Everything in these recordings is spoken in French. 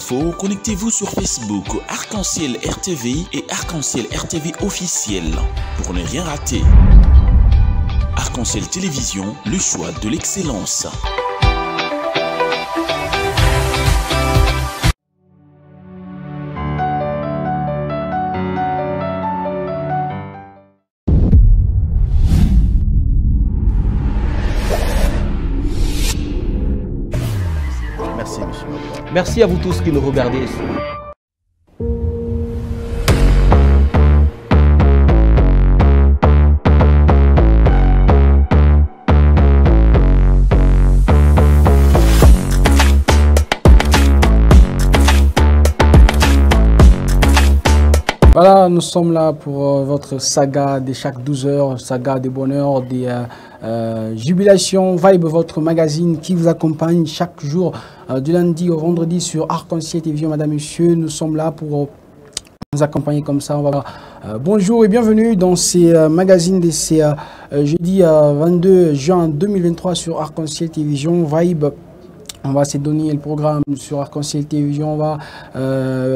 infos, connectez-vous sur Facebook Arc-en-Ciel RTV et Arc-en-Ciel RTV officiel pour ne rien rater. Arc-en-Ciel Télévision, le choix de l'excellence. Merci, monsieur. Merci à vous tous qui nous regardez. Voilà, nous sommes là pour votre saga de chaque 12 heures, saga des bonheurs, des jubilations, Vibe, votre magazine qui vous accompagne chaque jour du lundi au vendredi sur Arc-en-Ciel Télévision. Madame, Monsieur, nous sommes là pour nous accompagner comme ça. On va bonjour et bienvenue dans ces magazines de ces jeudi 22 juin 2023 sur Arc-en-Ciel Télévision, Vibe. On va se donner le programme sur Arc-en-Ciel Télévision. On va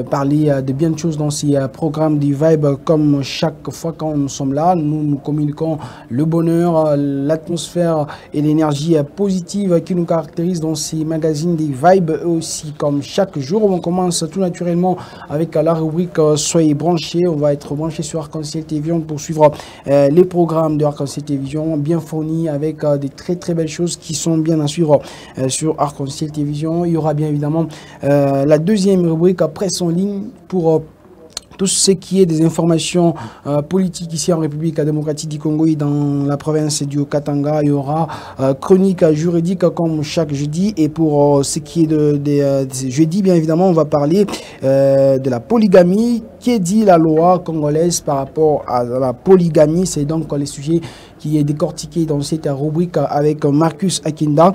parler de bien de choses dans ces programmes du Vibe. Comme chaque fois quand nous sommes là, nous communiquons le bonheur, l'atmosphère et l'énergie positive qui nous caractérisent dans ces magazines des Vibe. Eux aussi, comme chaque jour, on commence tout naturellement avec la rubrique Soyez branchés. On va être branchés sur Arc-en-Ciel Télévision pour suivre les programmes de Arc-en-Ciel Télévision, bien fournis avec des très belles choses qui sont bien à suivre sur Arc-en-Ciel Télévision. Il y aura bien évidemment la deuxième rubrique presse en ligne pour tout ce qui est des informations politiques ici en République démocratique du Congo et dans la province du Haut-Katanga. Il y aura chronique juridique comme chaque jeudi. Et pour ce qui est de jeudi, bien évidemment, on va parler de la polygamie. Qu'est dit la loi congolaise par rapport à la polygamie? C'est donc le sujet qui est décortiqué dans cette rubrique avec Marcus Akinda.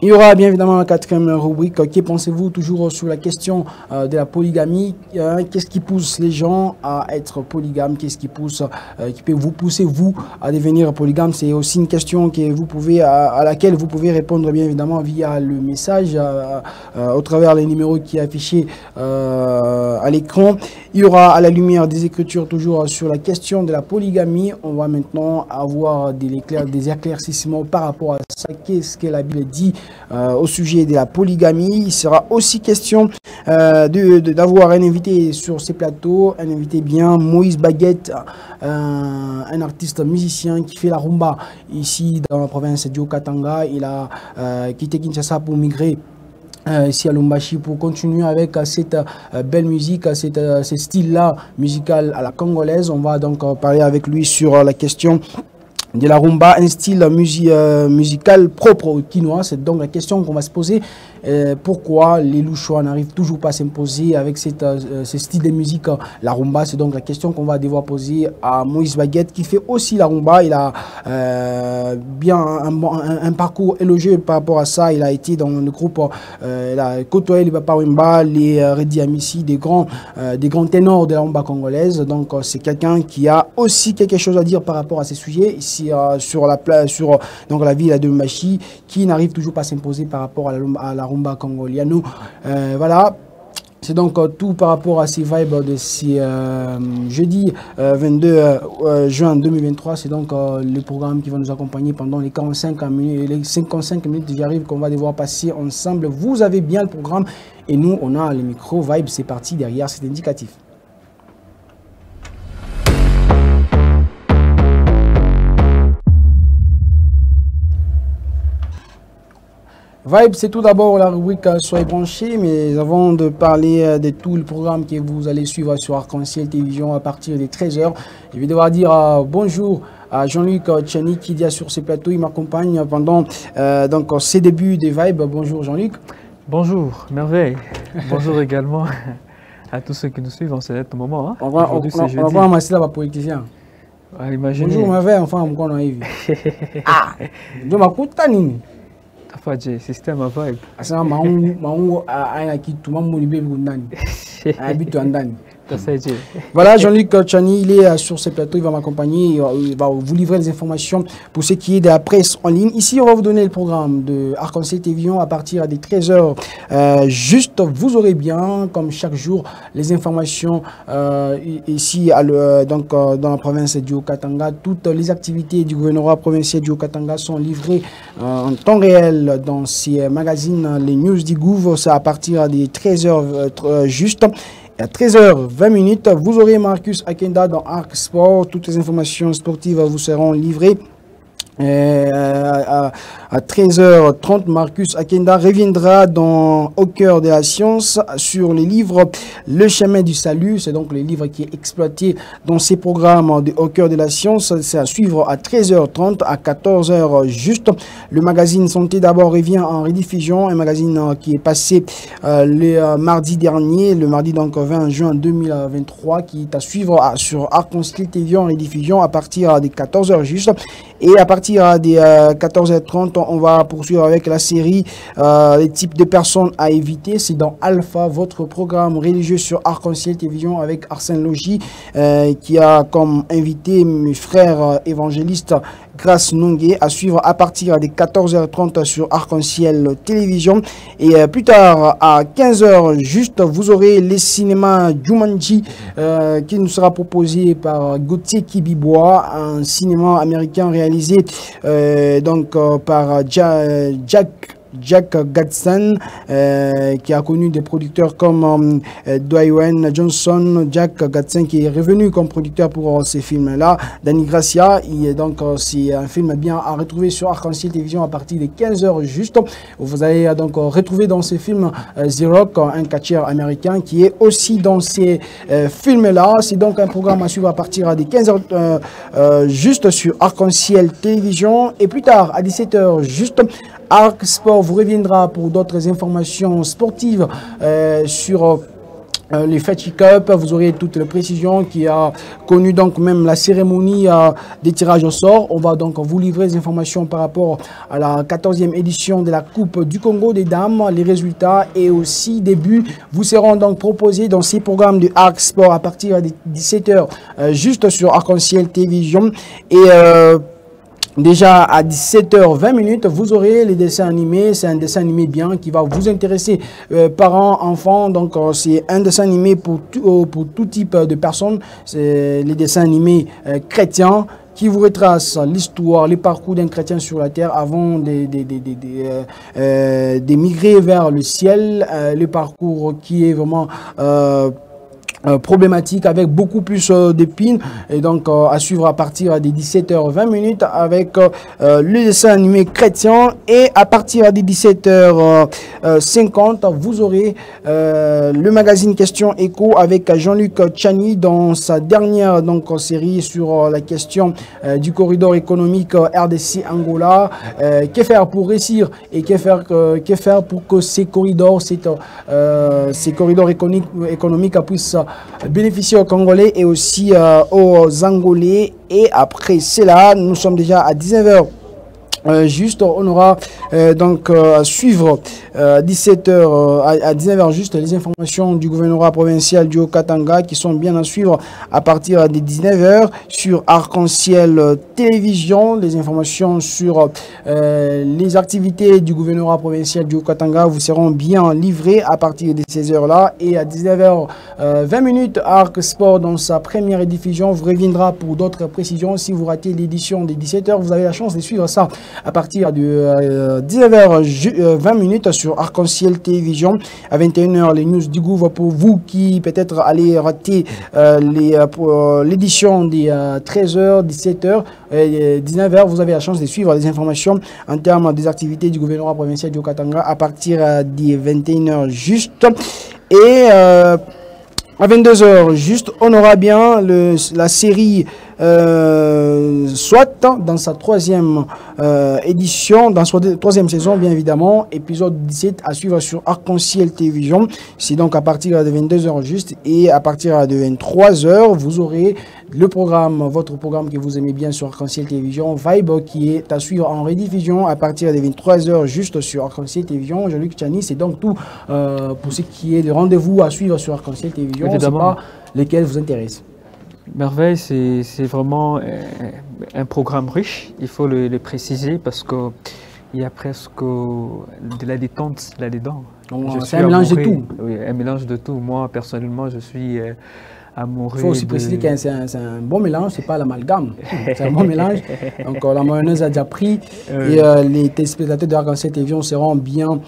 Il y aura bien évidemment la quatrième rubrique. Que pensez-vous toujours sur la question de la polygamie? Qu'est-ce qui pousse les gens à être polygames? Qu'est-ce qui peut vous pousser, vous, à devenir polygame? C'est aussi une question que vous pouvez, à laquelle vous pouvez répondre bien évidemment via le message au travers les numéros qui est affiché à l'écran. Il y aura à la lumière des écritures toujours sur la question de la polygamie. On va maintenant avoir des éclaircissements par rapport à ça. Qu'est-ce que la Bible dit au sujet de la polygamie? Il sera aussi question d'avoir un invité sur ces plateaux, un invité bien, Moïse Baguette, un artiste musicien qui fait la rumba ici dans la province du Haut-Katanga. Il a quitté Kinshasa pour migrer ici à Lumbashi pour continuer avec cette belle musique, ce style-là musical à la congolaise. On va donc parler avec lui sur la question de la rumba, un style musical propre au quinoa. C'est donc la question qu'on va se poser. Pourquoi les Louchois n'arrivent toujours pas à s'imposer avec ce style de musique, la rumba? C'est donc la question qu'on va devoir poser à Moïse Baguette, qui fait aussi la rumba. Il a bien un parcours élogieux par rapport à ça. Il a été dans le groupe, il a côtoyé les Bapa Wemba, les Redi Amissi, des grands ténors de la rumba congolaise. Donc c'est quelqu'un qui a aussi quelque chose à dire par rapport à ces sujets ici sur la ville de Lumbashi, qui n'arrive toujours pas à s'imposer par rapport à la rumba congolienne. Voilà. C'est donc tout par rapport à ces vibes de ces jeudi 22 juin 2023. C'est donc le programme qui va nous accompagner pendant les 55 minutes. J'arrive qu'on va devoir passer ensemble. Vous avez bien le programme et nous, on a le micro Vibe. C'est parti derrière cet indicatif. Vibe, c'est tout d'abord la rubrique Soyez branchés, mais avant de parler de tout le programme que vous allez suivre sur Arc-en-Ciel Télévision à partir des 13h, je vais devoir dire bonjour à Jean-Luc Tchani qui est sur ce plateau. Il m'accompagne pendant donc ces débuts des Vibes. Bonjour Jean-Luc. Bonjour, merveille. Bonjour également à tous ceux qui nous suivent en ce moment. Hein. On va ramasser là politicien. Bonjour merveille, enfin, on a vu. Ah, je m'écoute Nini. Afaje system a vibe. Asa maungu aya kitu mamu ni bebi ndani. Habitu ndani. Voilà, Jean-Luc Tchani, il est sur ce plateau, il va m'accompagner, il va vous livrer les informations pour ce qui est de la presse en ligne. Ici, on va vous donner le programme de Arc-en-Ciel Télévision à partir des 13h. Juste, vous aurez bien, comme chaque jour, les informations ici dans la province du Haut-Katanga. Toutes les activités du gouvernorat provincial du Haut-Katanga sont livrées en temps réel dans ces magazines, les news du Gouv, c'est à partir des 13h juste. À 13h20, vous aurez Marcus Akenda dans Arc Sport. Toutes les informations sportives vous seront livrées. À 13h30, Marcus Akenda reviendra Au cœur de la science sur les livres Le chemin du salut. C'est donc le livre qui est exploité dans ces programmes de Au cœur de la science. C'est à suivre à 13h30, à 14h juste. Le magazine Santé d'abord revient en rediffusion, un magazine qui est passé le mardi dernier, le mardi donc 20 juin 2023, qui est à suivre sur Arc-en-Ciel TV en rediffusion à partir des 14h juste. Et à partir des 14h30, on va poursuivre avec la série les types de personnes à éviter. C'est dans Alpha, votre programme religieux sur Arc-en-Ciel Télévision avec Arsène Logis qui a comme invité mes frères évangélistes Grâce Nongué à suivre à partir des 14h30 sur Arc-en-Ciel Télévision. Et plus tard à 15h juste, vous aurez les cinémas Jumanji qui nous sera proposé par Gauthier Kibibois, un cinéma américain réalisé par Jack Gadson, qui a connu des producteurs comme Dwayne Johnson. Jack Gadson qui est revenu comme producteur pour ces films-là. Danny Gracia, c'est un film bien à retrouver sur Arc-en-Ciel Télévision à partir de 15h juste. Vous allez donc retrouver dans ces films Z-Rock, un catcheur américain qui est aussi dans ces films-là. C'est donc un programme à suivre à partir de 15h juste sur Arc-en-Ciel Télévision. Et plus tard, à 17h juste, Arc Sport vous reviendra pour d'autres informations sportives sur les Fetchy Cup. Vous aurez toutes les précisions qui a connu donc même la cérémonie des tirages au sort. On va donc vous livrer les informations par rapport à la 14e édition de la Coupe du Congo des dames, les résultats et aussi des buts vous seront donc proposés dans ces programmes de Arc Sport à partir de 17h juste sur Arc-en-Ciel Télévision. Et déjà à 17h20, vous aurez les dessins animés. C'est un dessin animé bien qui va vous intéresser, parents, enfants. Donc c'est un dessin animé pour tout type de personnes. C'est les dessins animés chrétiens qui vous retrace l'histoire, les parcours d'un chrétien sur la terre avant de migrer vers le ciel. Le parcours qui est vraiment problématique avec beaucoup plus d'épines et donc à suivre à partir des 17h20 avec le dessin animé chrétien. Et à partir des 17h50 vous aurez le magazine Question Écho avec Jean-Luc Tchani dans sa dernière série sur la question du corridor économique RDC Angola. Que faire pour réussir et que faire pour que ces corridors économiques puissent bénéficier aux Congolais et aussi aux Angolais. Et après cela, nous sommes déjà à 19h. Juste, on aura à suivre 17h à 19h juste les informations du gouvernorat provincial du Haut-Katanga qui sont bien à suivre à partir des 19h sur Arc-en-Ciel Télévision. Les informations sur les activités du gouvernorat provincial du Haut-Katanga vous seront bien livrées à partir de ces heures-là. Et à 19h20, Arc Sport dans sa première diffusion vous reviendra pour d'autres précisions. Si vous ratez l'édition des 17h, vous avez la chance de suivre ça à partir de 19h20 sur Arc-en-Ciel Télévision. À 21h, les news du Gouv pour vous qui peut-être allez rater l'édition des 13h, 17h, 19h. Vous avez la chance de suivre les informations en termes des activités du gouvernement provincial du Haut-Katanga à partir des 21h juste. Et à 22h juste, on aura bien la série soit dans sa troisième édition, dans sa troisième saison bien évidemment, épisode 17 à suivre sur Arc-en-Ciel Télévision. C'est donc à partir de 22h juste, et à partir de 23h vous aurez le programme, votre programme que vous aimez bien sur Arc-en-Ciel Télévision, Vibe, qui est à suivre en rediffusion à partir de 23h juste sur Arc-en-Ciel Télévision. Jean-Luc Tchani, c'est donc tout pour ce qui est de rendez-vous à suivre sur Arc-en-Ciel Télévision. lesquels vous intéressent? Merveille, c'est vraiment un programme riche, il faut le préciser parce qu'il y a presque de la détente là-dedans. C'est un mélange de tout. Oui, un mélange de tout. Moi, personnellement, je suis amoureux. Il faut aussi préciser que c'est un bon mélange, c'est pas l'amalgame. C'est un bon mélange. Donc la mayonnaise a déjà pris et les téléspectateurs de Arc-en-Ciel Télévision seront bien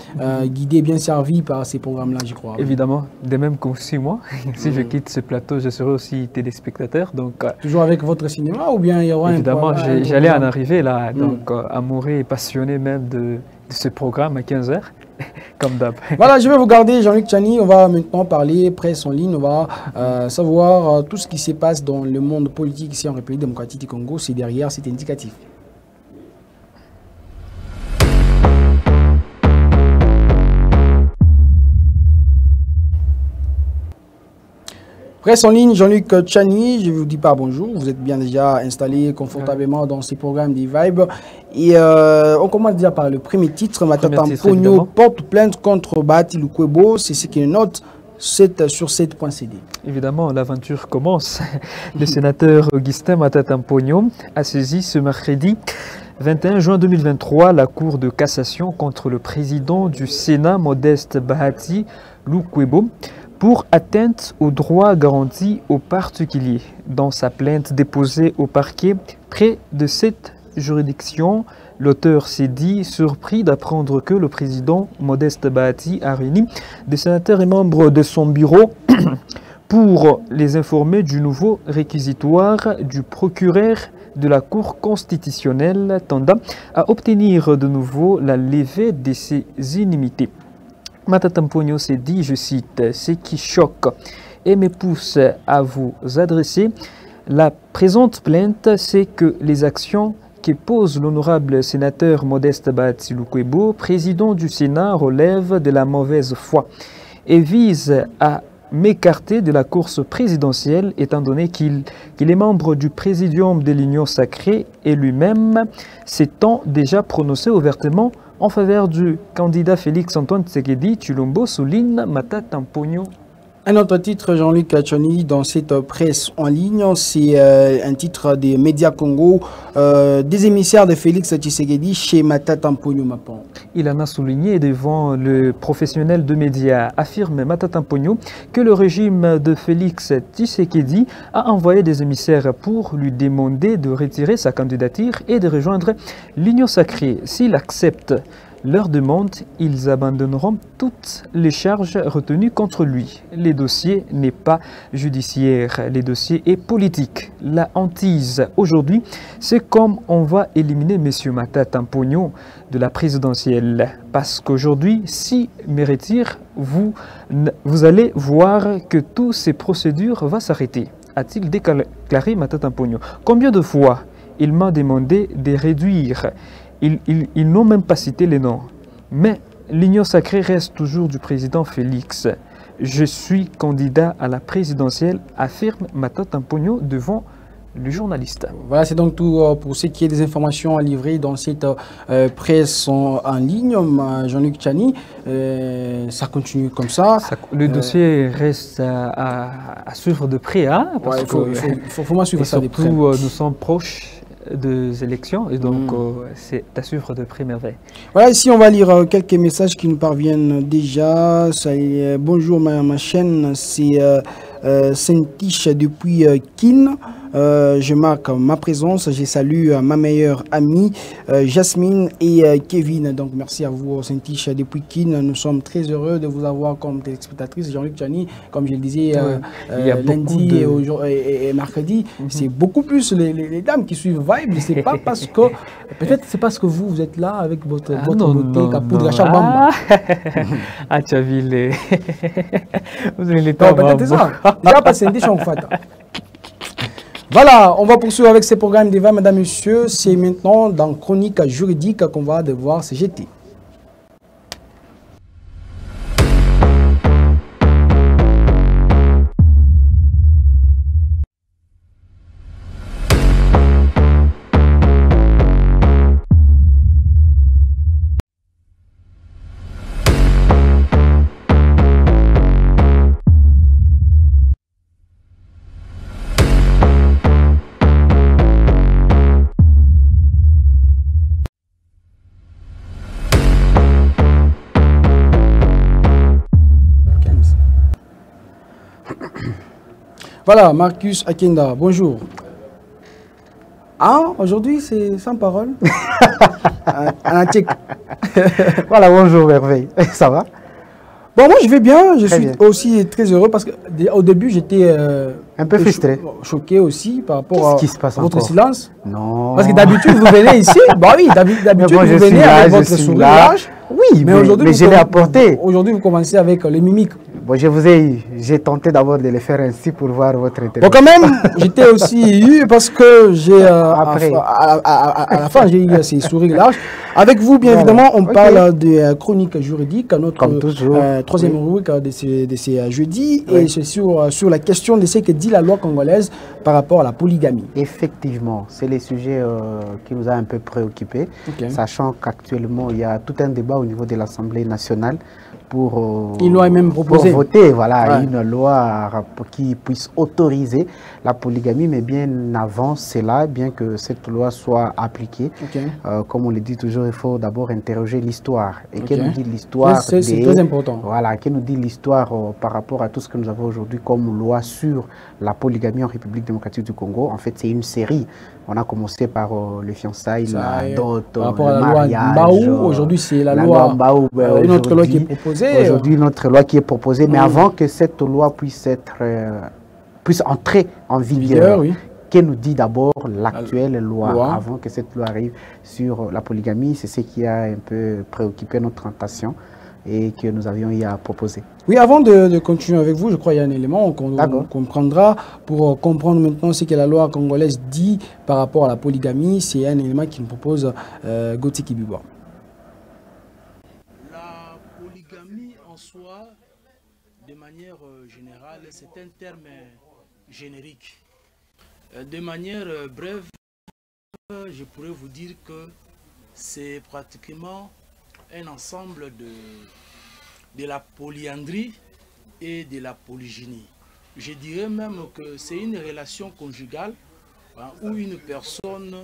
guidés, bien servis par ces programmes-là, je crois. Évidemment, de même que aussi moi, si je quitte ce plateau, je serai aussi téléspectateur. Donc, toujours avec votre cinéma ou bien il y aura évidemment, j'allais en arriver là. Donc, amoureux et passionné même de ce programme à 15h. Comme d'hab. Voilà, je vais vous garder Jean-Luc Tchani. On va maintenant parler presse en ligne. On va savoir tout ce qui se passe dans le monde politique ici en République démocratique du Congo. C'est derrière cet indicatif. Presse en ligne, Jean-Luc Tchani, je ne vous dis pas bonjour, vous êtes bien déjà installé confortablement dans ces programmes des Vibes. Et on commence déjà par le premier titre, Matata Mpogno porte plainte contre Bahati Lukwebo, c'est ce qu'il note sur 7.cd. Évidemment, l'aventure commence. Le sénateur Augustin Matata Mpogno a saisi ce mercredi 21 juin 2023 la Cour de cassation contre le président du Sénat, Modeste Bahati Lukwebo, pour atteinte aux droits garantis aux particuliers. Dans sa plainte déposée au parquet près de cette juridiction, l'auteur s'est dit surpris d'apprendre que le président Modeste Bahati a réuni des sénateurs et membres de son bureau pour les informer du nouveau réquisitoire du procureur de la Cour constitutionnelle tendant à obtenir de nouveau la levée de ces inimitiés. Matata Mpogno s'est dit, je cite, « Ce qui choque et me pousse à vous adresser la présente plainte, c'est que les actions que pose l'honorable sénateur Modeste Bahati Lukwebo, président du Sénat, relèvent de la mauvaise foi et visent à m'écarter de la course présidentielle étant donné qu'il est membre du présidium de l'Union sacrée et lui-même s'étant déjà prononcé ouvertement en faveur du candidat Félix-Antoine Tshisekedi Tshilombo, souligne Matata Mpogno. Un autre titre, Jean-Luc Tchani, dans cette presse en ligne, c'est un titre des médias Congo, des émissaires de Félix Tshisekedi chez Matata Mpogno Mapan. Il en a souligné devant le professionnel de médias, affirme Matata Mpogno, que le régime de Félix Tshisekedi a envoyé des émissaires pour lui demander de retirer sa candidature et de rejoindre l'Union sacrée. S'il accepte leur demande, ils abandonneront toutes les charges retenues contre lui. Le dossier n'est pas judiciaire, le dossier est politique. La hantise aujourd'hui, c'est comme on va éliminer M. Matata Mpogno de la présidentielle. Parce qu'aujourd'hui, si me retire, vous allez voir que toutes ces procédures vont s'arrêter, a-t-il déclaré Matata Mpogno. Combien de fois il m'a demandé de réduire. Ils n'ont même pas cité les noms. Mais l'Union sacrée reste toujours du président Félix. Je suis candidat à la présidentielle, affirme Matata Mpogno devant le journaliste. Voilà, c'est donc tout pour ce qui est des informations à livrer dans cette presse en ligne. Jean-Luc Tchani, ça continue comme ça. Le dossier reste à suivre de près. Hein, parce il faut suivre ça de près. Surtout, nous sommes proches des élections et donc c'est à suivre de près merveille. Voilà, ici on va lire quelques messages qui nous parviennent déjà. Bonjour ma chaîne, c'est Saint-Tiche depuis Kin. Je marque ma présence, je salue ma meilleure amie Jasmine et Kevin. Donc merci à vous Saint-Tiche depuis Kin. Nous sommes très heureux de vous avoir comme téléspectatrice. Jean-Luc Tchani, comme je le disais lundi et mercredi, c'est beaucoup plus les dames qui suivent Vibe. C'est pas parce que peut-être c'est parce que vous êtes là avec votre beauté capou de la chambamba. Ah tu as vu les vous avez les temps. Peut-être ça. Déjà pas Saint-Tiche en fait. Voilà, on va poursuivre avec ces programmes débat, mesdames, messieurs. C'est maintenant dans Chronique juridique qu'on va devoir se jeter. Voilà, Marcus Akenda, bonjour. Ah, aujourd'hui, c'est sans parole. En tchèque. Voilà, bonjour, merveille. Ça va? Bon, moi, je vais bien. Je Très suis bien. aussi très heureux parce qu'au début, j'étais Un peu frustré. choqué aussi par rapport Qu'est-ce à qui se passe votre encore? silence. Non. Parce que d'habitude, vous venez ici. Bah oui, d'habitude, bon, je vous suis venez là, avec je votre suis sourire là. large. Oui, mais aujourd'hui, je l'ai apporté. Aujourd'hui, vous commencez avec les mimiques. Bon, j'ai tenté d'abord de le faire ainsi pour voir votre intérêt. Bon, quand même, j'étais aussi ému parce que j'ai, Après. à la fin, j'ai eu ces sourires larges. Avec vous, bien Voilà. évidemment, on Ok. parle des chroniques juridiques, notre Comme toujours. troisième Oui. rubrique de ces jeudis. Oui. Et c'est sur la question de ce que dit la loi congolaise par rapport à la polygamie. Effectivement, c'est le sujet qui nous a un peu préoccupés, Ok. sachant qu'actuellement, il y a tout un débat au niveau de l'Assemblée nationale pour, Une loi est même proposée. pour voter voilà, Ouais. une loi qui puisse autoriser la polygamie, mais bien avant cela, bien que cette loi soit appliquée, Ok. comme on le dit toujours, il faut d'abord interroger l'histoire. Et Ok. que nous dit l'histoire C'est très important. Voilà, que nous dit l'histoire par rapport à tout ce que nous avons aujourd'hui comme loi sur la polygamie en République démocratique du Congo. En fait, c'est une série. On a commencé par le fiançailles, Ça, la dot, par rapport le à la loi mariage. Aujourd'hui, aujourd'hui, c'est la loi Mbaou, une autre loi qui est aujourd'hui. proposée. Aujourd'hui, notre loi qui est proposée. Mais Mm. avant que cette loi puisse entrer en Vigueur, vigueur, oui. que nous dit d'abord l'actuelle loi, loi. avant que cette loi arrive sur la polygamie. C'est ce qui a un peu préoccupé notre attention et que nous avions eu à proposer. Oui, avant de continuer avec vous, je crois qu'il y a un élément qu'on D'accord. comprendra pour comprendre maintenant ce que la loi congolaise dit par rapport à la polygamie. C'est un élément qui nous propose Gauthier Kibibois. La polygamie en soi, de manière générale, c'est un terme générique. De manière brève, je pourrais vous dire que c'est pratiquement un ensemble de la polyandrie et de la polygynie. Je dirais même que c'est une relation conjugale hein, où une personne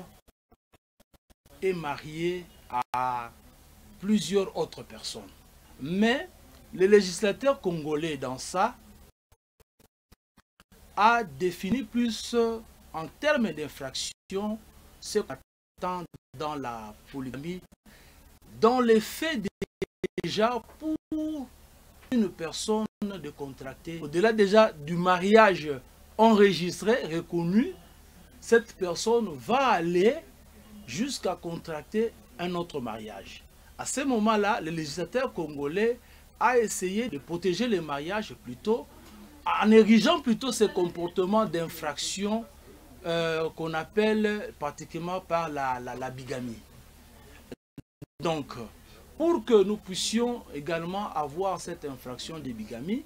est mariée à plusieurs autres personnes. Mais le législateur congolais dans ça a défini plus en termes d'infraction ce qu'on attend dans la polygamie. Dans les faits déjà pour une personne de contracter, au-delà déjà du mariage enregistré, reconnu, cette personne va aller jusqu'à contracter un autre mariage. À ce moment-là, le législateur congolais a essayé de protéger le mariage plutôt en érigeant plutôt ces comportements d'infraction qu'on appelle pratiquement par la bigamie. Donc, pour que nous puissions également avoir cette infraction de bigamie,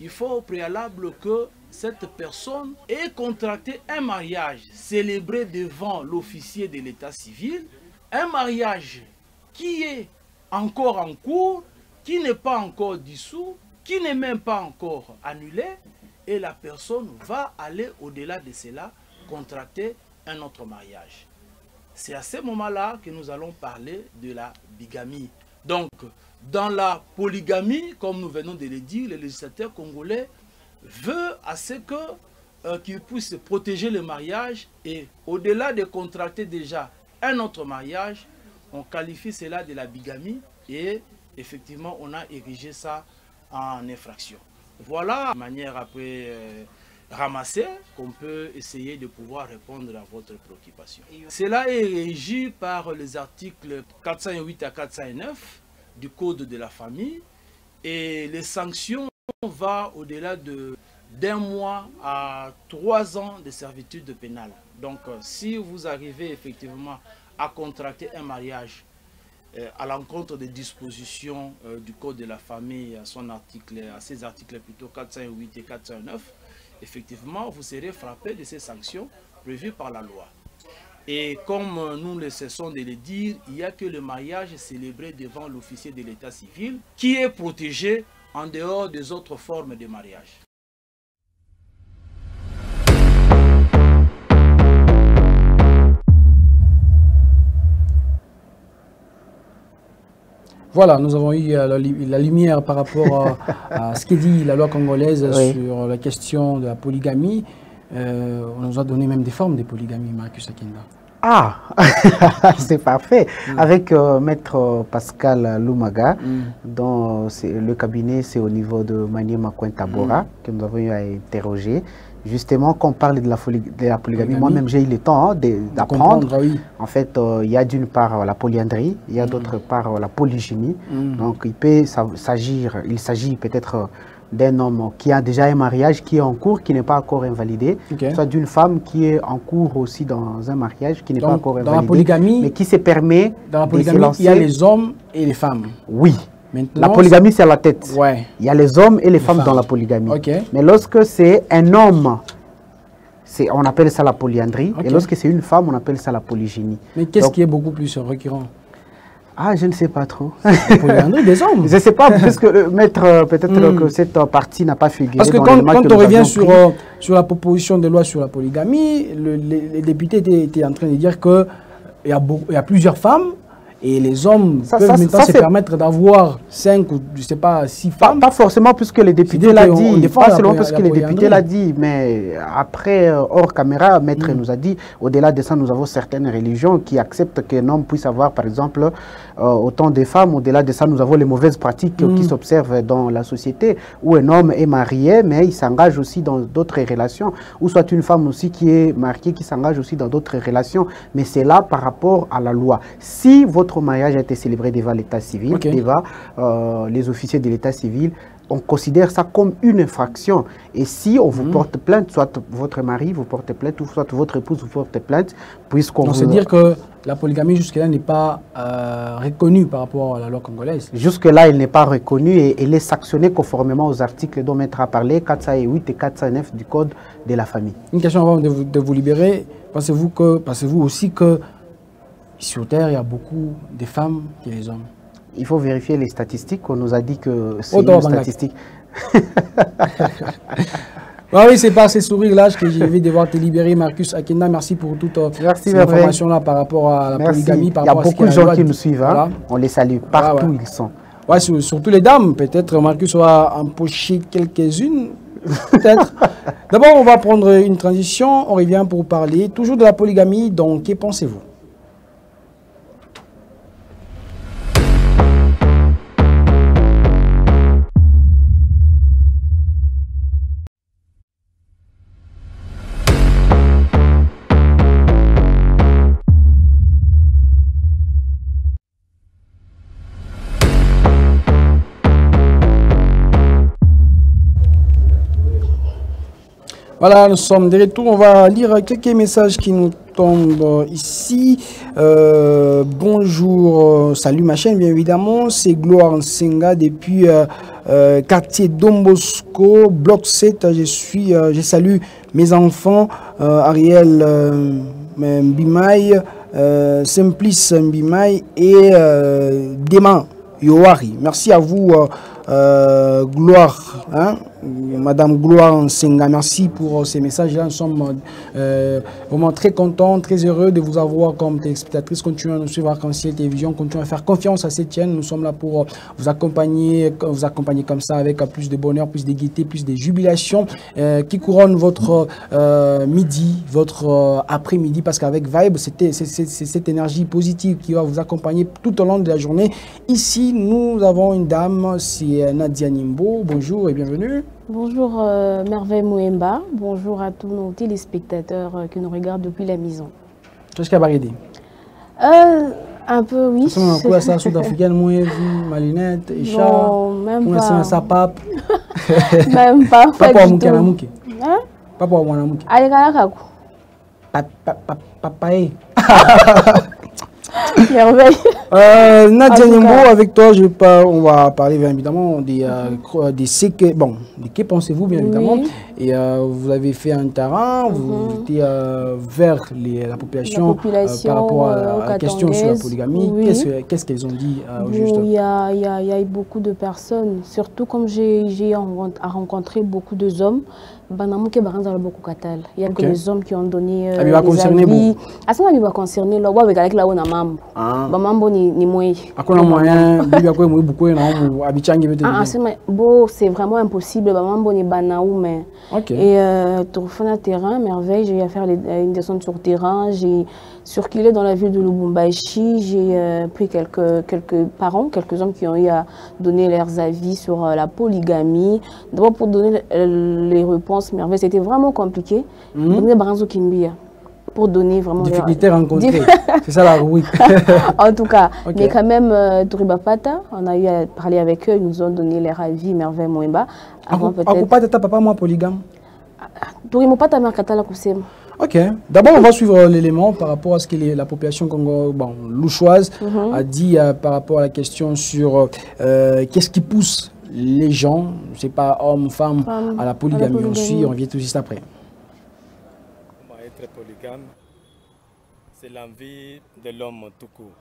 il faut au préalable que cette personne ait contracté un mariage célébré devant l'officier de l'état civil, un mariage qui est encore en cours, qui n'est pas encore dissous, qui n'est même pas encore annulé, et la personne va aller au-delà de cela, contracter un autre mariage. C'est à ce moment-là que nous allons parler de la bigamie. Donc, dans la polygamie, comme nous venons de le dire, le législateur congolais veut à ce que qu'il puisse protéger le mariage et au-delà de contracter déjà un autre mariage, on qualifie cela de la bigamie et effectivement on a érigé ça en infraction. Voilà la manière après ramassée qu'on peut essayer de pouvoir répondre à votre préoccupation. Cela est régi par les articles 408 à 409 du Code de la famille et les sanctions vont au-delà d'un mois à 3 ans de servitude pénale. Donc si vous arrivez effectivement à contracter un mariage à l'encontre des dispositions du Code de la famille, à ses articles plutôt 408 et 409, effectivement, vous serez frappé de ces sanctions prévues par la loi. Et comme nous ne cessons de le dire, il n'y a que le mariage célébré devant l'officier de l'état civil qui est protégé en dehors des autres formes de mariage. Voilà, nous avons eu la lumière par rapport à ce qu'est dit la loi congolaise sur la question de la polygamie. On nous a donné même des formes de polygamie, Marcus Akinda. Ah, c'est parfait. Avec Maître Pascal Lumaga, dont le cabinet, c'est au niveau de Maniema Cointabora, que nous avons eu à interroger. Justement, quand on parle de la polygamie, moi-même j'ai eu le temps d'apprendre. En fait, il y a d'une part la polyandrie, il y a d'autre part la polygynie. Donc, il s'agit peut-être d'un homme qui a déjà un mariage qui est en cours, qui n'est pas encore invalidé, soit d'une femme qui est en cours aussi dans un mariage qui n'est pas encore invalidé, dans la polygamie, mais qui se permet dans la polygamie, il y a les hommes et les femmes. Oui. Maintenant, la polygamie, c'est à la tête. Ouais. Il y a les hommes et les femmes dans la polygamie. Mais lorsque c'est un homme, on appelle ça la polyandrie. Et lorsque c'est une femme, on appelle ça la polygynie. Mais qu'est-ce qui est beaucoup plus récurrent? Ah, je ne sais pas trop. La polyandrie des hommes. Je ne sais pas, puisque maître, peut-être que cette partie n'a pas figuré. Parce que quand on revient sur la proposition de loi sur la polygamie, les députés étaient en train de dire qu'il y a plusieurs femmes. Et les hommes peuvent maintenant se permettre d'avoir 5 ou je sais pas 6 femmes. Pas forcément puisque les députés l'ont dit, pas seulement parce que les députés l'ont dit, mais après, hors caméra, maître nous a dit, au-delà de ça, nous avons certaines religions qui acceptent qu'un homme puisse avoir, par exemple, autant de femmes. Au-delà de ça, nous avons les mauvaises pratiques qui s'observent dans la société, où un homme est marié, mais il s'engage aussi dans d'autres relations, ou soit une femme aussi qui est mariée, qui s'engage aussi dans d'autres relations. Mais c'est là par rapport à la loi. Si votre mariage a été célébré devant l'état civil, devant les officiers de l'état civil, on considère ça comme une infraction. Et si on vous porte plainte, soit votre mari vous porte plainte, ou soit votre épouse vous porte plainte, puisqu'on vous... C'est dire que la polygamie jusque-là n'est pas reconnue par rapport à la loi congolaise. Jusque-là, elle n'est pas reconnue et elle est sanctionnée conformément aux articles dont Maître a parlé, 408 et 409 du Code de la famille. Une question avant de vous libérer. Pensez-vous aussi que sur Terre, il y a beaucoup de femmes et des hommes? Il faut vérifier les statistiques. On nous a dit que c'est une statistique. Oui, c'est par ces sourires-là que je vais devoir te libérer, Marcus Akinda. Merci pour toute cette information-là par rapport à la polygamie. Il y a beaucoup de gens qui nous suivent. Voilà. On les salue partout où ils sont. Ouais, surtout les dames. Peut-être Marcus va empocher quelques-unes. Peut-être. D'abord, on va prendre une transition. On revient pour parler toujours de la polygamie. Donc, que pensez-vous? Voilà, nous sommes de retour. On va lire quelques messages qui nous tombent ici. Bonjour, salut ma chaîne, bien évidemment. C'est Gloire Nsenga depuis quartier Dombosco, bloc 7. Je salue mes enfants, Ariel Mbimaï, Simplice Mbimaï et Dema Yoari. Merci à vous, Gloire. Madame Gloire Nsenga, merci pour ces messages-là. Nous sommes vraiment très contents, très heureux de vous avoir comme téléspectatrice. Continuez à nous suivre Arc-en-Ciel Télévision, continuez à faire confiance à cette chaîne. Nous sommes là pour vous accompagner comme ça avec plus de bonheur, plus de gaieté, plus de jubilation qui couronne votre midi, votre après-midi, parce qu'avec Vibe, c'est cette énergie positive qui va vous accompagner tout au long de la journée. Ici, nous avons une dame, c'est Nadia Nimbo. Bonjour et bienvenue. Bonjour Merveille Mouemba, bonjour à tous nos téléspectateurs qui nous regardent depuis la maison. Qu'est-ce qu'il y a baridé? Un peu, oui. C'est quoi ça, sud-africaine, mouille, malinette, échat? Non, même pas. Ça pape. Même pas. Papa Mouké na Mouké. Hein? Papa Mouké. Allez, Kalakaku. Papaye. Merveille. Nadia Nimbo, avec toi, on va parler bien évidemment de ce que, bon, de que pensez-vous bien évidemment. et vous avez fait un terrain, vous étiez vers la population, par rapport à la question sur la polygamie. Oui. Qu'est-ce qu'elles ont dit au Bon, juste? il y a eu beaucoup de personnes, surtout comme j'ai rencontré beaucoup de hommes. Il y a que les hommes qui ont donné des avis. À ce moment-là, il va concerner là où avec la mambo. Mambo ni moi. C'est vraiment impossible. Mambo ni banaou mais. Et pour faire un terrain merveille, j'ai fait une descente sur terrain, j'ai circulé dans la ville de Lubumbashi, j'ai pris quelques parents, quelques hommes qui ont eu à donner leurs avis sur la polygamie. D'abord pour donner les réponses merveilleuses, c'était vraiment compliqué. Pour donner vraiment... Difficulté rencontrée, c'est ça la rubrique. En tout cas, mais quand même, Touribapata, on a eu à parler avec eux, ils nous ont donné leur avis, Merveille Mouemba. Avant peut-être... papa, moi, polygame? Touribapata, Merkata, la Koussem. Ok. D'abord, on va suivre l'élément par rapport à ce que la population louchoise a dit par rapport à la question sur qu'est-ce qui pousse les gens, c'est pas hommes, femmes, à la polygamie. On vient tout juste après. Être polygame, c'est l'envie de l'homme tout court.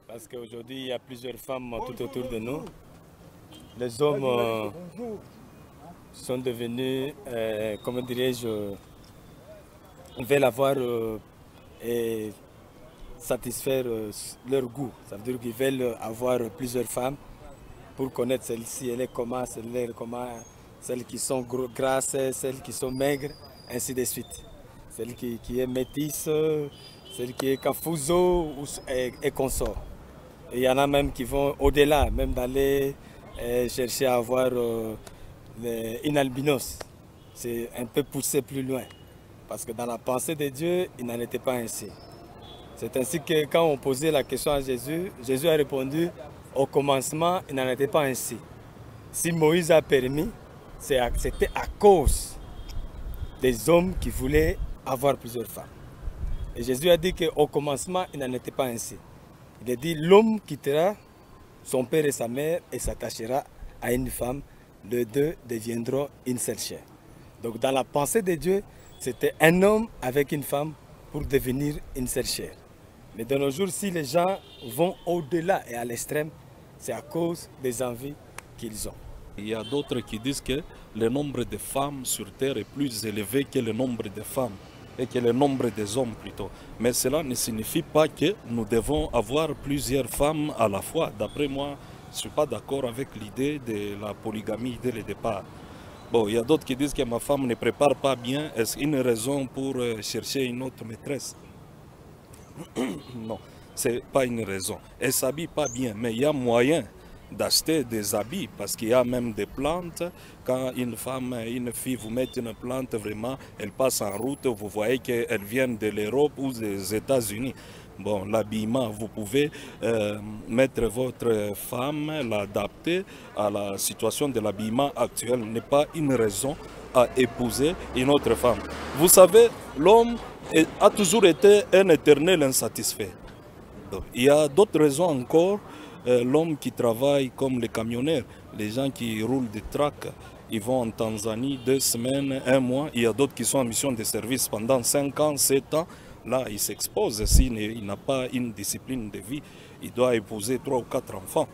Parce qu'aujourd'hui, il y a plusieurs femmes tout autour de nous. Les hommes sont devenus, comment dirais-je, veulent avoir et satisfaire leur goût. Ça veut dire qu'ils veulent avoir plusieurs femmes pour connaître celle-ci, elle est comment, celles qui sont grasses, celles qui sont maigres, ainsi de suite. Celle qui est métisse, celle qui est kafuzo et consort. Et il y en a même qui vont au-delà, même d'aller chercher à avoir une albinos. C'est un peu poussé plus loin. Parce que dans la pensée de Dieu, il n'en était pas ainsi. C'est ainsi que quand on posait la question à Jésus, Jésus a répondu, au commencement, il n'en était pas ainsi. Si Moïse a permis, c'était à cause des hommes qui voulaient avoir plusieurs femmes. Et Jésus a dit qu'au commencement, il n'en était pas ainsi. Il a dit, l'homme quittera son père et sa mère et s'attachera à une femme. Les deux deviendront une seule chair. Donc dans la pensée de Dieu, c'était un homme avec une femme pour devenir une seule chair. Mais de nos jours, si les gens vont au-delà et à l'extrême, c'est à cause des envies qu'ils ont. Il y a d'autres qui disent que le nombre de femmes sur Terre est plus élevé que le nombre de femmes, et que le nombre des hommes plutôt. Mais cela ne signifie pas que nous devons avoir plusieurs femmes à la fois. D'après moi, je ne suis pas d'accord avec l'idée de la polygamie dès le départ. Bon, il y a d'autres qui disent que ma femme ne prépare pas bien. Est-ce une raison pour chercher une autre maîtresse? Non, ce n'est pas une raison. Elle ne s'habille pas bien, mais il y a moyen d'acheter des habits parce qu'il y a même des plantes. Quand une femme, une fille vous met une plante, vraiment, elle passe en route, vous voyez qu'elle vient de l'Europe ou des États-Unis. Bon, l'habillement, vous pouvez mettre votre femme, l'adapter à la situation de l'habillement actuel. N'est pas une raison à épouser une autre femme. Vous savez, l'homme a toujours été un éternel insatisfait. Donc, il y a d'autres raisons encore. L'homme qui travaille comme les camionneurs, les gens qui roulent des tracks, ils vont en Tanzanie 2 semaines, 1 mois. Il y a d'autres qui sont en mission de service pendant 5 ans, 7 ans. Là, il s'expose. S'il n'a pas une discipline de vie, il doit épouser 3 ou 4 enfants.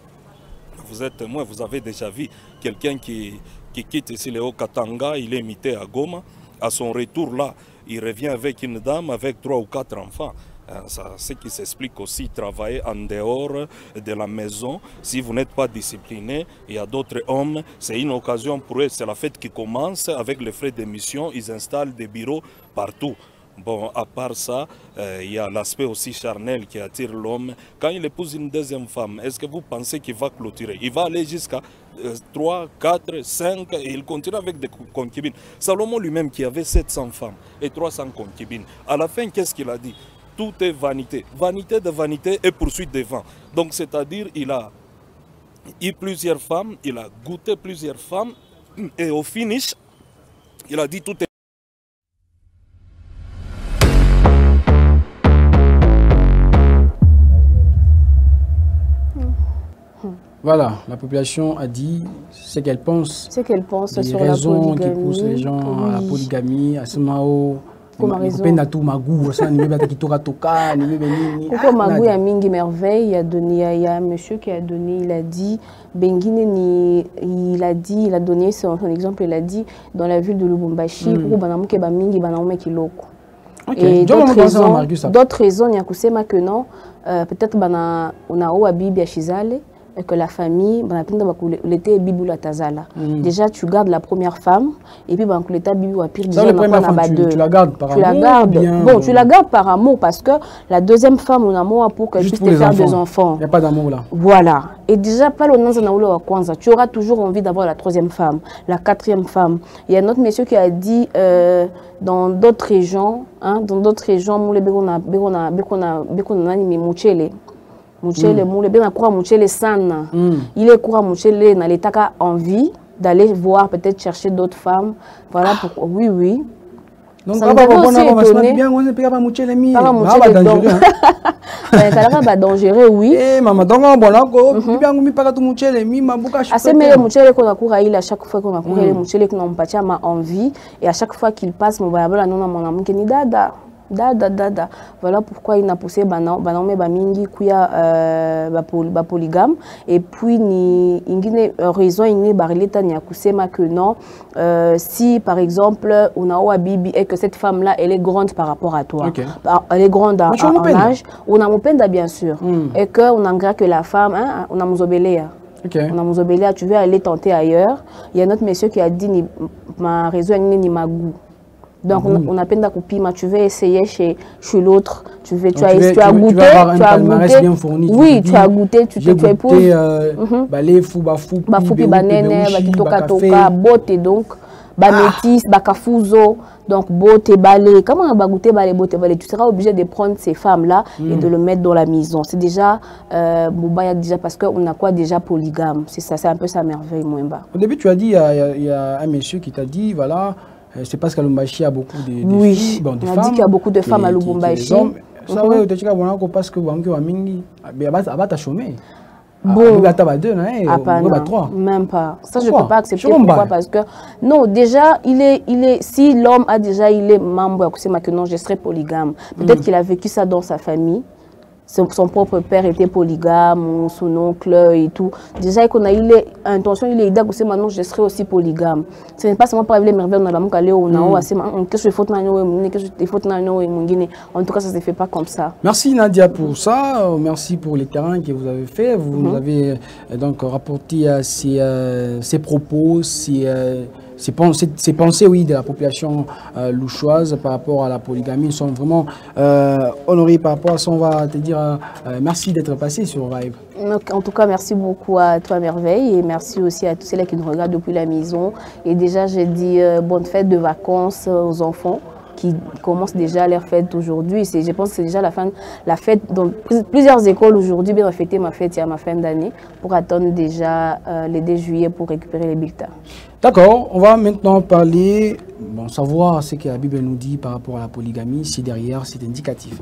Vous êtes témoin, vous avez déjà vu quelqu'un qui quitte ici le Haut-Katanga, il est imité à Goma. À son retour là, il revient avec une dame avec 3 ou 4 enfants. Ce qui s'explique aussi, travailler en dehors de la maison. Si vous n'êtes pas discipliné, il y a d'autres hommes, c'est une occasion pour eux, c'est la fête qui commence avec les frais d'émission, ils installent des bureaux partout. Bon, à part ça, il y a l'aspect aussi charnel qui attire l'homme. Quand il épouse une deuxième femme, est-ce que vous pensez qu'il va clôturer? Il va aller jusqu'à 3, 4, 5 et il continue avec des concubines. Salomon lui-même qui avait 700 femmes et 300 concubines. À la fin, qu'est-ce qu'il a dit? Tout est vanité. Vanité de vanité et poursuite des vents. Donc, c'est-à-dire, il a eu plusieurs femmes, il a goûté plusieurs femmes et au finish, il a dit tout est... Voilà, la population a dit ce qu'elle pense. Ce qu'elle pense sur la polygamie. Qui poussent les gens à la polygamie, à ce mao. Comme raison. Il y a magou, ça n'y a mingi merveille, il y a un monsieur qui a donné, il a dit, il a donné son exemple, il a dit dans la ville de Lubumbashi, et d'autres raisons, il y a que non, peut-être on a au Bibi Achizale. Et que la famille, déjà tu gardes la première femme et puis tu la gardes par amour. Bon, tu la gardes par amour parce que la deuxième femme, on a amour pour qu'elle puisse te faire des enfants. Il n'y a pas d'amour là. Voilà. Et déjà, tu auras toujours envie d'avoir la troisième femme, la quatrième femme. Il y a un autre monsieur qui a dit dans d'autres régions, il est envie d'aller voir, peut-être chercher d'autres femmes. Voilà pourquoi. Oui, oui. Donc, ça nous avait aussi étonné. Dangereux, oui. À chaque fois qu'on a envie, et à chaque fois qu'il passe, Dada. Voilà pourquoi il a poussé Bamingi kuya polygame. Et puis, il y a raison, il y a que non. Si, par exemple, on a Bibi et que cette femme-là, elle est grande par rapport à toi. Okay. Elle est grande en âge. On a Mopenda, bien sûr. Et qu'on a que la femme, hein, on a Mozobelea. Okay. On a Mozobelea, tu veux aller tenter ailleurs. Il y a un autre monsieur qui a dit ma raison, ni ma goût. Donc, on a peine d'accouplement, tu veux essayer chez l'autre, tu as goûté, tu as goûté, oui, tu as goûté, tu épouses. Balé, fou, bafou, banane, toka, bote, donc, métis, bakafuzo, donc, bote, balé. Comment on va goûter balé, bote, balé? Tu seras obligé de prendre ces femmes-là et de le mettre dans la maison. C'est déjà, déjà parce qu'on a quoi déjà polygame. C'est ça, c'est un peu sa merveille, Mwemba. Au début, tu as dit, il y a un monsieur qui t'a dit, voilà, c'est parce qu'à Lubumbashi, il y a beaucoup de femmes. Oui, on a dit qu'il y a beaucoup de femmes à Lubumbashi. Ça, oui, parce que bon, même pas. Ça, je ne peux pas accepter. Pourquoi? Parce que, non, déjà, si l'homme a déjà, il est membre, que non, je serai polygame. Peut-être qu'il a vécu ça dans sa famille. Son propre père était polygame, son oncle et tout. Déjà, qu'on a eu l'intention, il est idée que maintenant je serai aussi polygame. Ce n'est pas seulement pour les merveilles, on a en tout cas, ça ne se fait pas comme ça. Merci Nadia pour ça. Merci pour les terrains que vous avez fait. Vous nous avez donc rapporté ces propos, ces pensées, oui, de la population louchoise par rapport à la polygamie. Ils sont vraiment honorés par rapport à ça. On va te dire merci d'être passé sur Vibe. En tout cas, merci beaucoup à toi, Merveille, et merci aussi à tous ceux qui nous regardent depuis la maison. Et déjà, j'ai dit bonne fête de vacances aux enfants qui commencent déjà leur fête aujourd'hui. Je pense que c'est déjà la fête dans plusieurs écoles aujourd'hui. Bien fêter ma fête, il y a ma fin d'année pour attendre déjà le 2 juillet pour récupérer les bulletins. D'accord, on va maintenant parler, savoir ce que la Bible nous dit par rapport à la polygamie, si derrière c'est indicatif.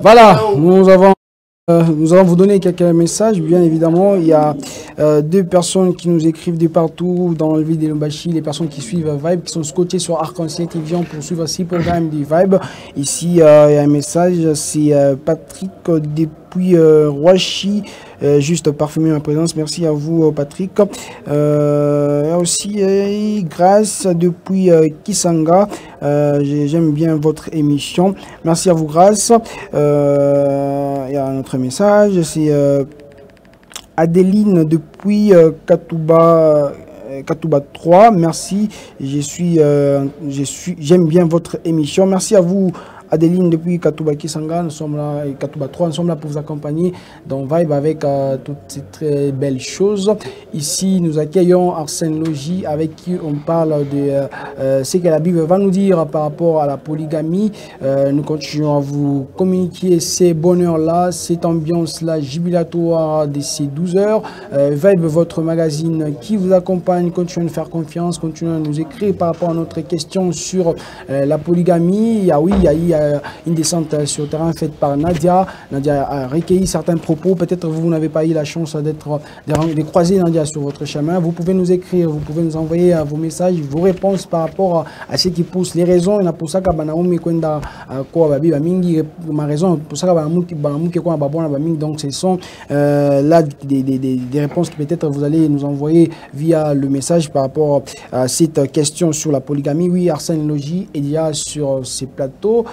Voilà, nous allons vous donner quelques messages. Bien évidemment, il y a 2 personnes qui nous écrivent de partout dans le ville de Lubumbashi, les personnes qui suivent Vibe, qui sont scotchées sur Arc-en-Ciel TV pour suivre 6 programmes du Vibe. Ici, il y a un message, c'est Patrick depuis Roachi, juste parfumé ma présence. Merci à vous, Patrick. Il y a aussi Grâce depuis Kisanga. J'aime bien votre émission. Merci à vous, Grâce. Il y a un autre message, c'est Adeline depuis Katouba 3, merci. J'aime bien votre émission. Merci à vous. Adeline depuis Katouba Kisanga, nous sommes là, et Katouba 3, nous sommes là pour vous accompagner dans Vibe avec toutes ces très belles choses. Ici, nous accueillons Arsène Logis avec qui on parle de ce que la Bible va nous dire par rapport à la polygamie. Nous continuons à vous communiquer ces bonheurs-là, cette ambiance-là jubilatoire de ces 12 heures. Vibe, votre magazine qui vous accompagne, continuez à nous faire confiance, continuez à nous écrire par rapport à notre question sur la polygamie. Il y a une descente sur le terrain faite par Nadia. Nadia a recueilli certains propos. Peut-être vous n'avez pas eu la chance de croiser Nadia sur votre chemin. Vous pouvez nous écrire, vous pouvez nous envoyer vos messages, vos réponses par rapport à ce qui pousse les raisons. Il y a pour ça que ma raison, pour ça que donc ce sont là des réponses que peut-être vous allez nous envoyer via le message par rapport à cette question sur la polygamie. Oui, Arsène Logis est déjà sur ces plateaux.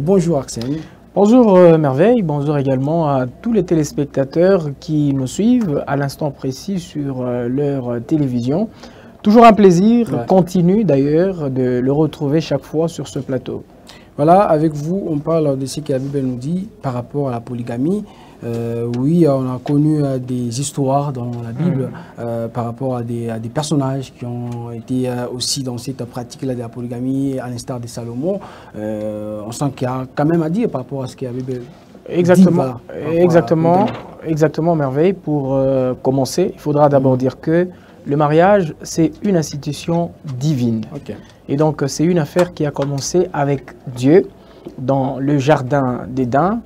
Bonjour Arsène. Bonjour Merveille, bonjour également à tous les téléspectateurs qui nous suivent à l'instant précis sur leur télévision. Toujours un plaisir continu d'ailleurs de le retrouver chaque fois sur ce plateau. Voilà, avec vous, on parle de ce que la Bible nous dit par rapport à la polygamie. Oui, on a connu des histoires dans la Bible par rapport à des personnages qui ont été aussi dans cette pratique-là de la polygamie, à l'instar de Salomon. On sent qu'il y a quand même à dire par rapport à ce que la Bible dit. Voilà, exactement, Merveille. Pour commencer, il faudra d'abord dire que le mariage, c'est une institution divine. Et donc, c'est une affaire qui a commencé avec Dieu dans le jardin d'Éden.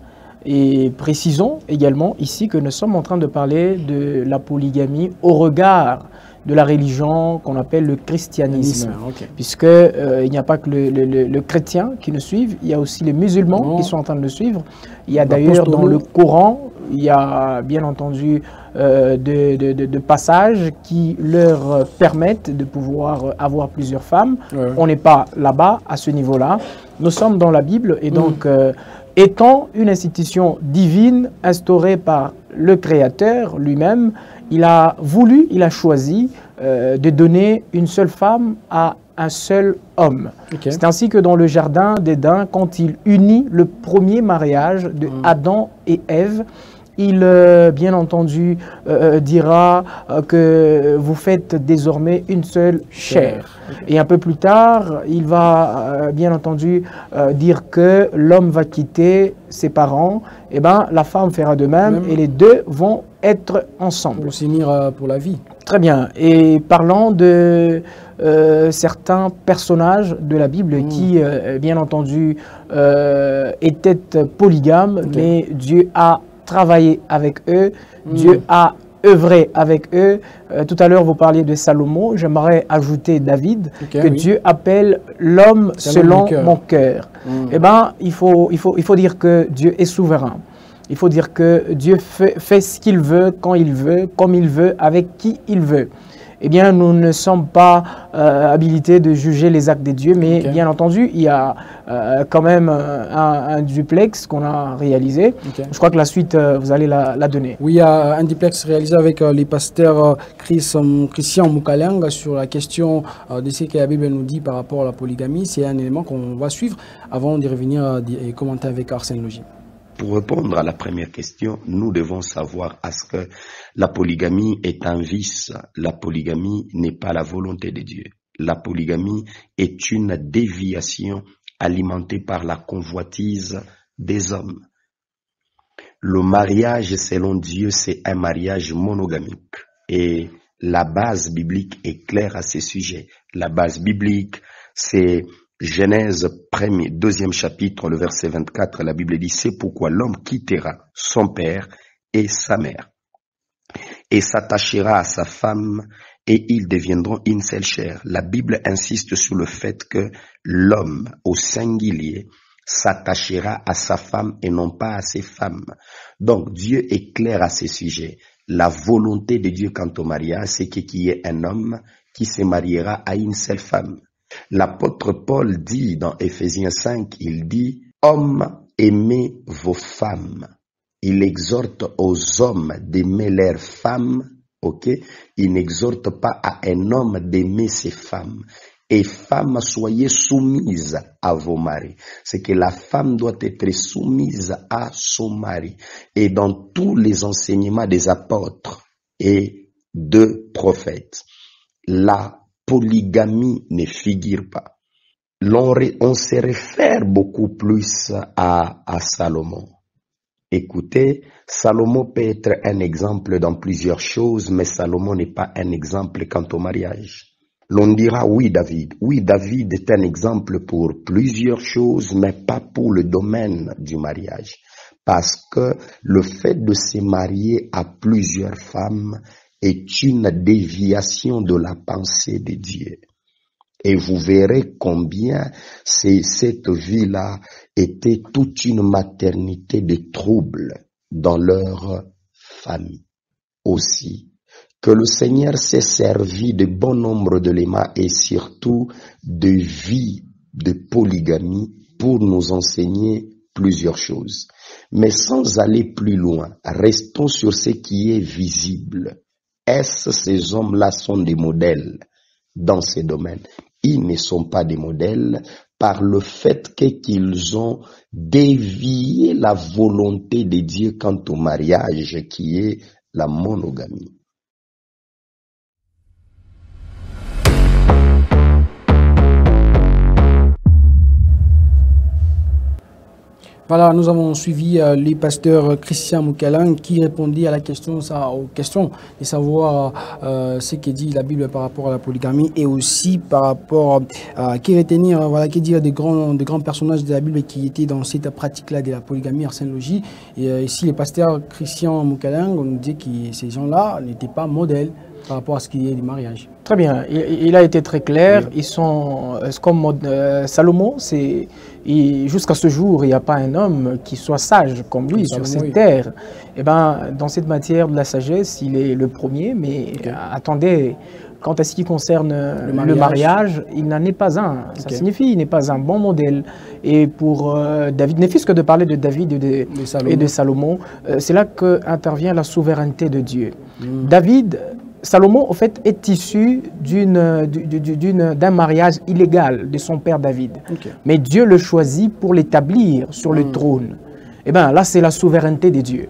Et précisons également ici que nous sommes en train de parler de la polygamie au regard de la religion qu'on appelle le christianisme. Puisque il n'y a pas que le chrétien qui nous suit, il y a aussi les musulmans qui sont en train de le suivre. Il y a d'ailleurs dans le Coran, il y a bien entendu de passages qui leur permettent de pouvoir avoir plusieurs femmes. On n'est pas là-bas à ce niveau-là. Nous sommes dans la Bible et donc étant une institution divine instaurée par le Créateur lui-même, il a choisi de donner une seule femme à un seul homme. C'est ainsi que dans le jardin d'Éden, quand il unit le premier mariage de Adam et Ève, il, bien entendu, dira que vous faites désormais une seule chair. Et un peu plus tard, il va, bien entendu, dire que l'homme va quitter ses parents. Et ben, la femme fera de même et les deux vont être ensemble. Pour s'unir pour la vie. Très bien. Et parlant de certains personnages de la Bible qui, bien entendu, étaient polygames, mais Dieu a travaillé avec eux, Dieu a œuvré avec eux. Tout à l'heure, vous parliez de Salomon. J'aimerais ajouter David, que Dieu appelle l'homme selon mon cœur. Eh bien, il faut dire que Dieu est souverain. Il faut dire que Dieu fait ce qu'il veut, quand il veut, comme il veut, avec qui il veut. Eh bien, nous ne sommes pas habilités de juger les actes des dieux, mais bien entendu, il y a quand même un duplex qu'on a réalisé. Je crois que la suite, vous allez la donner. Oui, il y a un duplex réalisé avec les pasteurs Christian Moukaleng sur la question de ce que la Bible nous dit par rapport à la polygamie. C'est un élément qu'on va suivre avant de revenir et commenter avec Arsène Logis. Pour répondre à la première question, nous devons savoir à ce que la polygamie est un vice. La polygamie n'est pas la volonté de Dieu. La polygamie est une déviation alimentée par la convoitise des hommes. Le mariage, selon Dieu, c'est un mariage monogamique. Et la base biblique est claire à ce sujet. La base biblique, c'est Genèse 2e chapitre, le verset 24, la Bible dit « C'est pourquoi l'homme quittera son père et sa mère et s'attachera à sa femme et ils deviendront une seule chair. » La Bible insiste sur le fait que l'homme au singulier s'attachera à sa femme et non pas à ses femmes. Donc Dieu est clair à ce sujet. La volonté de Dieu quant au mariage, c'est qu'il y ait un homme qui se mariera à une seule femme. L'apôtre Paul dit dans Éphésiens 5, il dit « Hommes, aimez vos femmes. » Il exhorte aux hommes d'aimer leurs femmes, ok? Il n'exhorte pas à un homme d'aimer ses femmes. Et femmes, soyez soumises à vos maris. C'est que la femme doit être soumise à son mari. Et dans tous les enseignements des apôtres et de prophètes, la polygamie ne figure pas. On se réfère beaucoup plus à Salomon. Écoutez, Salomon peut être un exemple dans plusieurs choses, mais Salomon n'est pas un exemple quant au mariage. L'on dira oui David est un exemple pour plusieurs choses, mais pas pour le domaine du mariage. Parce que le fait de se marier à plusieurs femmes est une déviation de la pensée de Dieu. Et vous verrez combien cette vie-là était toute une maternité de troubles dans leur famille. Aussi, que le Seigneur s'est servi de bon nombre d'éléments et surtout de vie de polygamie pour nous enseigner plusieurs choses. Mais sans aller plus loin, restons sur ce qui est visible. Est-ce ces hommes-là sont des modèles dans ces domaines? Ils ne sont pas des modèles par le fait qu'ils ont dévié la volonté de Dieu quant au mariage qui est la monogamie. Voilà, nous avons suivi le pasteur Christian Moukalang qui répondait à la question, aux questions de savoir ce que dit la Bible par rapport à la polygamie et aussi par rapport à qui retenir, voilà, qui dire des grands personnages de la Bible qui étaient dans cette pratique-là de la polygamie, Arsène Logis. Et ici, le pasteur Christian Moukalang, on nous dit que ces gens-là n'étaient pas modèles par rapport à ce qui est du mariage. Très bien, il a été très clair. Oui. Ils sont comme Salomon, jusqu'à ce jour, il n'y a pas un homme qui soit sage comme lui sur cette terre. Et ben, dans cette matière de la sagesse, il est le premier, mais attendez, quant à ce qui concerne le mariage, il n'en est pas un. Ça signifie qu'il n'est pas un bon modèle. Et pour David, ne fût-ce que de parler de David et de Salomon, c'est là qu'intervient la souveraineté de Dieu. Salomon, en fait, est issu d'un mariage illégal de son père David. Mais Dieu le choisit pour l'établir sur le trône. Et bien là, c'est la souveraineté de Dieu.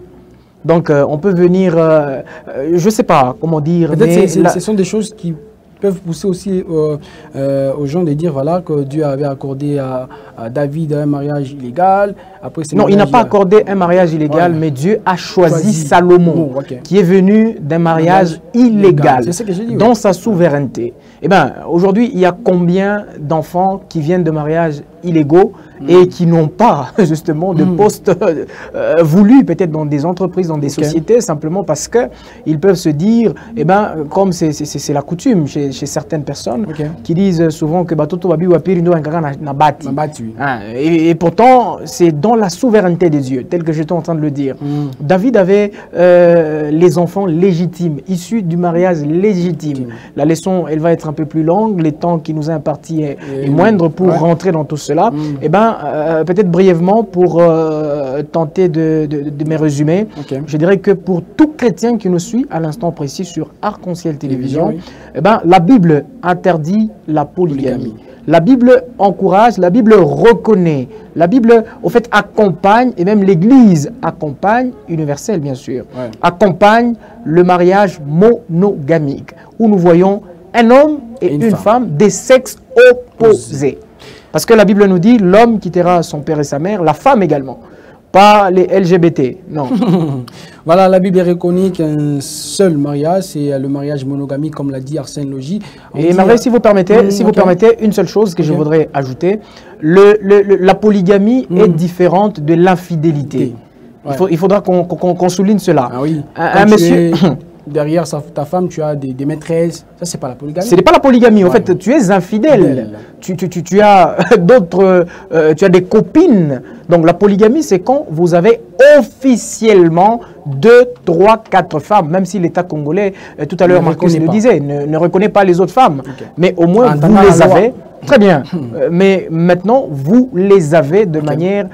Donc, on peut venir, je ne sais pas comment dire. Peut-être ce sont des choses qui peuvent pousser aussi aux gens de dire voilà, que Dieu avait accordé à David un mariage illégal. Après, non, il n'a pas accordé un mariage illégal, mais Dieu a choisi Salomon, qui est venu d'un mariage illégal, dans sa souveraineté. Eh bien, aujourd'hui, il y a combien d'enfants qui viennent de mariages illégaux et qui n'ont pas justement de poste voulu peut-être dans des entreprises, dans des sociétés, simplement parce qu'ils peuvent se dire, eh ben, comme c'est la coutume chez certaines personnes qui disent souvent que et pourtant c'est dans la souveraineté de Dieu, tel que j'étais en train de le dire. David avait les enfants légitimes, issus du mariage légitime. La leçon, elle va être un peu plus longue, le temps qui nous est imparti est moindre pour rentrer dans tout cela. Eh ben, peut-être brièvement pour tenter de me résumer, je dirais que pour tout chrétien qui nous suit à l'instant précis sur Arc-en-Ciel Télévision, eh ben, la Bible interdit la polygamie. La Bible encourage, la Bible reconnaît, la Bible au fait accompagne, et même l'Église accompagne, universelle bien sûr, accompagne le mariage monogamique, où nous voyons un homme et une femme des sexes opposés. Parce que la Bible nous dit l'homme quittera son père et sa mère, la femme également. Pas les LGBT, non. Voilà, la Bible reconnaît qu'un seul mariage, c'est le mariage monogamique, comme l'a dit Arsène Logis. Et Marvel, si vous permettez, une seule chose que je voudrais ajouter, la polygamie est différente de l'infidélité. Il faudra qu'on souligne cela. Ah oui. Monsieur... Derrière ta femme, tu as des maîtresses. Ça, c'est pas la polygamie. Ce n'est pas la polygamie. En fait, tu es infidèle. Tu as d'autres, tu as des copines. Donc, la polygamie, c'est quand vous avez officiellement 2, 3, 4 femmes, même si l'État congolais, tout à l'heure Marcus le disait, ne reconnaît pas les autres femmes. Mais au moins, vous les avez. Très bien. Mais maintenant, vous les avez de manière...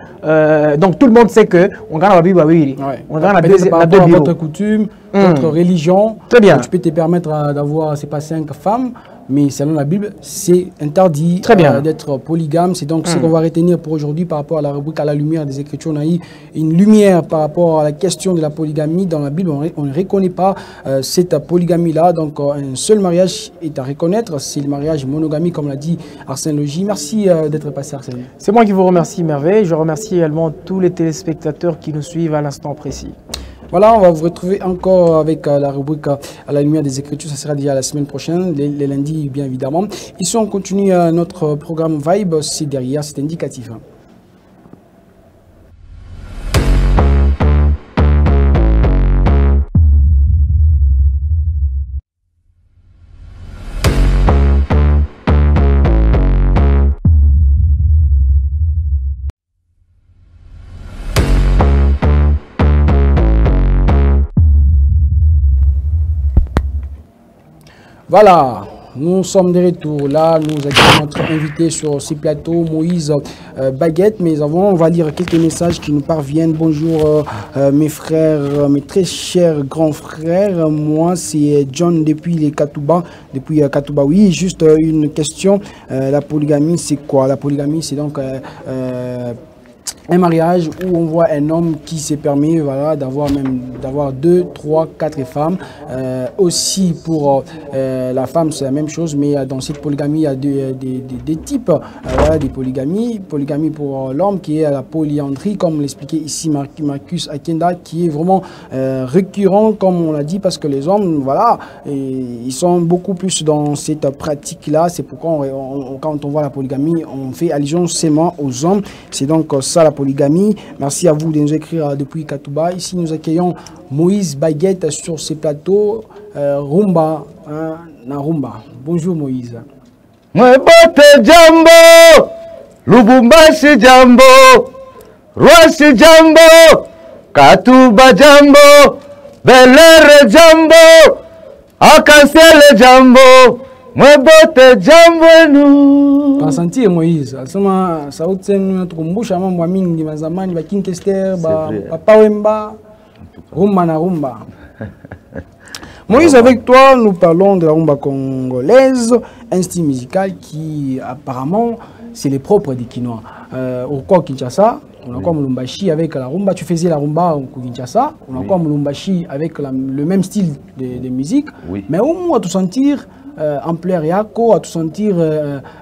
donc, tout le monde sait que on gagne la Bible, oui. On gagne la deux votre coutume, votre religion. Très bien. Tu peux te permettre d'avoir, c'est pas 5 femmes, mais selon la Bible, c'est interdit d'être polygame. C'est donc ce qu'on va retenir pour aujourd'hui par rapport à la rubrique à la lumière des Écritures. On a eu une lumière par rapport à la question de la polygamie. Dans la Bible, on ne reconnaît pas cette polygamie-là. Donc, un seul mariage est à reconnaître. C'est le mariage monogamie, comme l'a dit Arsène Logis. Merci d'être passé, Arsène. C'est moi qui vous remercie, Merveille. Je remercie également tous les téléspectateurs qui nous suivent à l'instant précis. Voilà, on va vous retrouver encore avec la rubrique à la lumière des Écritures. Ça sera déjà la semaine prochaine, les lundis, bien évidemment. Ici, on continue notre programme Vibe. C'est derrière, c'est indicatif. Voilà, nous sommes de retour. Là, nous avons notre invité sur ce plateau, Moïse Baguette. Mais avant, on va lire quelques messages qui nous parviennent. Bonjour mes frères, mes très chers grands frères. Moi, c'est John depuis les Katouba. Depuis Katouba, oui, juste une question. La polygamie, c'est quoi? La polygamie, c'est donc... un mariage où on voit un homme qui se permet d'avoir 2, 3, 4 femmes. Aussi pour la femme, c'est la même chose, mais dans cette polygamie, il y a des types des polygamies. Polygamie pour l'homme qui est la polyandrie, comme l'expliquait ici Marcus Akenda, qui est vraiment récurrent, comme on l'a dit, parce que les hommes, ils sont beaucoup plus dans cette pratique-là. C'est pourquoi quand on voit la polygamie, on fait allusion seulement aux hommes. C'est donc ça la polygamie. Merci à vous de nous écrire depuis Katouba. Ici, nous accueillons Moïse Baguette sur ces plateaux. Rumba, na Rumba. Bonjour Moïse. Mwebote jambo, Lubumbashi jambo, Rwasi jambo, Katouba jambo, Belere jambo, Arc-en-Ciel jambo. Mwebote jambo nu. Pasantie Moïse, asema sauti yenu tukumbusha mambo mingi ya zamani ba King Kester, Papa Wemba, rumba na rumba. Moïse, avec toi, nous parlons de la rumba congolaise, un style musical qui apparemment c'est les propres des Kinois. Au Kinshasa, on a quoi Mulumbashi avec la rumba. Tu faisais la rumba au Kinshasa, on a quoi Mulumbashi avec le même style de musique. Oui. Mais au moins à tout sentir ampleur yako, à tout sentir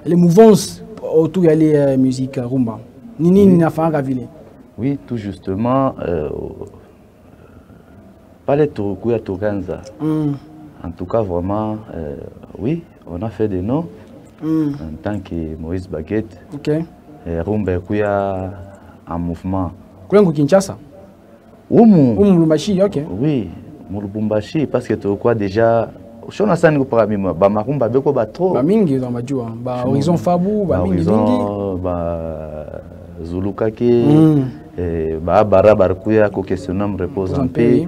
les mouvances autour de la musique rumba. Nini Nafanga Ville. Oui, tout justement. Pas les Tokuya Toganza. En tout cas, vraiment, oui, on a fait des noms en tant que Moïse Baguette. Ok. Rumba Kuya en mouvement. Kuya Kinshasa. Mulumbashi, ok. Oui, Mulumbashi, parce que Tokuya déjà. Je ne sais pas si ba marumba beko ba trop. Ba mingi dans ma joie. Ba horizon Fabu, ba mingi mingi. Ba Zulukake, ba Bara Barkuya que son nom repose en paix.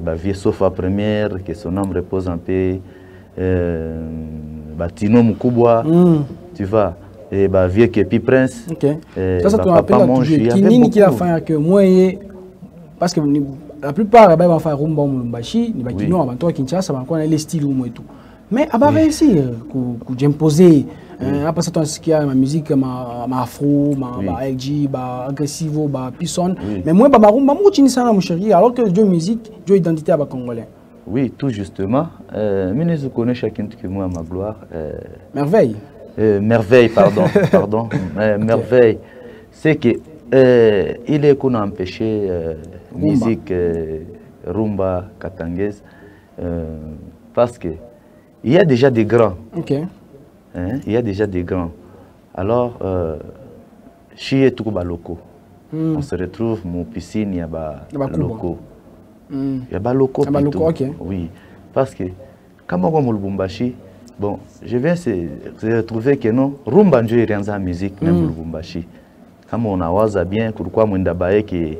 Ba Vie Sofa première que son nom repose en paix. Ba Tino Mukubwa, tu vois. Et ba Vie Kepi Prince. OK. Ça te rappelle toujours Kinini qui a fait que moi parce que la plupart des gens font rumba mulumbashi, ni bakino abantu wa Kinshasa banko na les styles et tout. Mais à réussir j'imposer après ça on sait ma musique ma afro, ma LG, ma agressivo, ma pisson. Mais moi ba rumba mo chini sana mon chéri alors que Dieu musique, Dieu identité à congolais. Oui, tout justement. Mais je connais chacun que moi ma gloire. Merveille. Merveille, pardon, pardon. Merveille. C'est que il est qu'on a empêché musique rumba katangaise parce que il y a déjà des grands. Ok. Hein, il y a déjà des grands. Alors, chez tout baloko, on se retrouve mon piscine il y a baloko. Il y a baloko. Ok. Oui, parce que quand on va Lubumbashi, bon, je viens se retrouver que non rumba ndio ilianza musique même Lubumbashi. Kama unawaza bien kulikuwa mwenda bae que